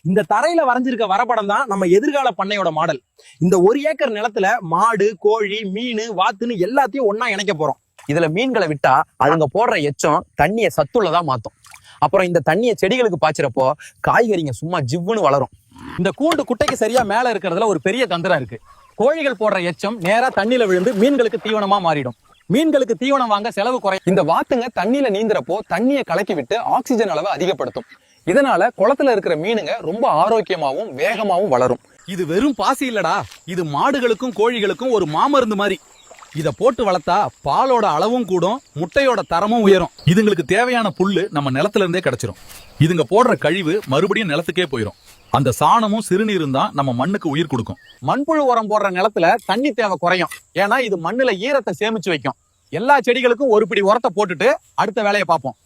இந்த தரையில வரைஞ்சிருக்க வரைபடம் தான் நம்ம எதிர்கால பண்ணையோட மாடல். இந்த 1 ஏக்கர் நிலத்துல மாடு, கோழி, மீன், வாத்துன்னு எல்லாத்தையும் ஒன்னா இணைக்க போறோம். இதுல மீன்களை விட்டா அதுங்க போடுற எச்சம் தண்ணியை சத்துள்ளதா மாத்தும். அப்புறம் இந்த தண்ணியை செடிகளுக்கு பாய்ச்சறப்போ காய்கறிங்க சும்மா ஜிவ்வுன்னு வளரும். இந்த கூண்டு குட்டைக்கு சரியா மேல இருக்கிறதுல ஒரு பெரிய தந்திரம் இருக்கு. கோழிகள் போடுற எச்சம் நேரா தண்ணியில விழுந்து மீன்களுக்கு தீவனமா மாறிடும். மீன்களுக்கு தீவனம் வாங்க செலவு குறையும். இந்த வாத்துங்க தண்ணியில நீந்துறப்போ தண்ணியை கலக்கி விட்டு ஆக்சிஜன் அளவை அதிகப்படுத்தும். இதனால குளத்துல இருக்கிற மீனுங்க ரொம்ப ஆரோக்கியமாவும் வேகமாவும் வளரும். இது வெறும் பாசி இல்லடா, இது மாடுகளுக்கும் கோழிகளுக்கும் ஒரு மாமருந்து மாதிரி. இத போட்டு வளர்த்தா பாலோட அளவும் கூடும், முட்டையோட தரமும் உயரும். இதுங்களுக்கு தேவையான புல்லு நம்ம நிலத்துல இருந்தே கிடைச்சிரும். இதுங்க போடுற கழிவு மறுபடியும் நிலத்துக்கே போயிரும். அந்த சாணமும் சிறுநீரும் தான் நம்ம மண்ணுக்கு உயிர் கொடுக்கும். மண்புழு உரம் போடுற நிலத்துல தண்ணி தேவை குறையும். ஏன்னா இது மண்ணுல ஈரத்தை சேமிச்சு வைக்கும். எல்லா செடிகளுக்கும் ஒரு பிடி உரத்தை போட்டுட்டு அடுத்த வேலையை பார்ப்போம்.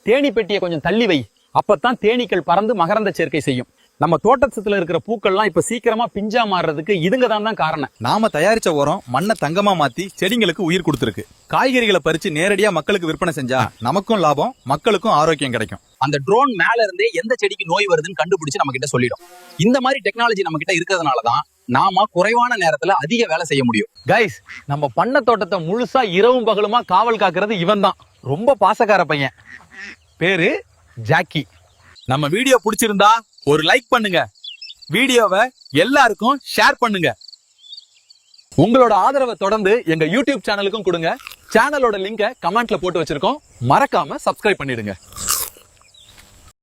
தேனி பெட்டியை கொஞ்சம் தள்ளி வை, அப்பதான் தேனீக்கள் பறந்து மகரந்த சேர்க்கை செய்யும். நம்ம தோட்டத்துல இருக்கிற பூக்கள்லாம் இப்ப சீக்கிரமா பிஞ்சா மாறுறதுக்கு இதுங்க தான் காரணம். நாம தயாரிச்ச உரம் மண்ணை தங்கமா மாத்தி செடிங்களுக்கு உயிர் கொடுத்திருக்கு. காய்கறிகளை பறிச்சு நேரடியா மக்களுக்கு விற்பனை செஞ்சா நமக்கும் லாபம், மக்களுக்கும் ஆரோக்கியம் கிடைக்கும். அந்த ட்ரோன் மேல இருந்தே எந்த செடிக்கு நோய் வருதுன்னு கண்டுபிடிச்சு நம்ம கிட்ட சொல்லிடும். இந்த மாதிரி டெக்னாலஜி நம்ம கிட்ட இருக்கிறதுனாலதான் நாம குறைவான நேரத்துல அதிக வேலை செய்ய முடியும். கைஸ், நம்ம பண்ணை தோட்டத்தை முழுசா இரவும் பகலுமா காவல் காக்குறது இவன் தான். ரொம்ப பாசக்கார பையன். பேரு ஜாக்கி. நம்ம வீடியோ பிடிச்சிருந்தா ஒரு லைக் பண்ணுங்க. வீடியோவை எல்லாருக்கும் ஷேர் பண்ணுங்க. உங்களோட ஆதரவை தொடர்ந்து எங்க யூடியூப் சேனலுக்கும் கொடுங்க. சேனலோட லிங்கை கமெண்ட்ல போட்டு வச்சிருக்கோம். மறக்காம சப்ஸ்கிரைப் பண்ணிடுங்க.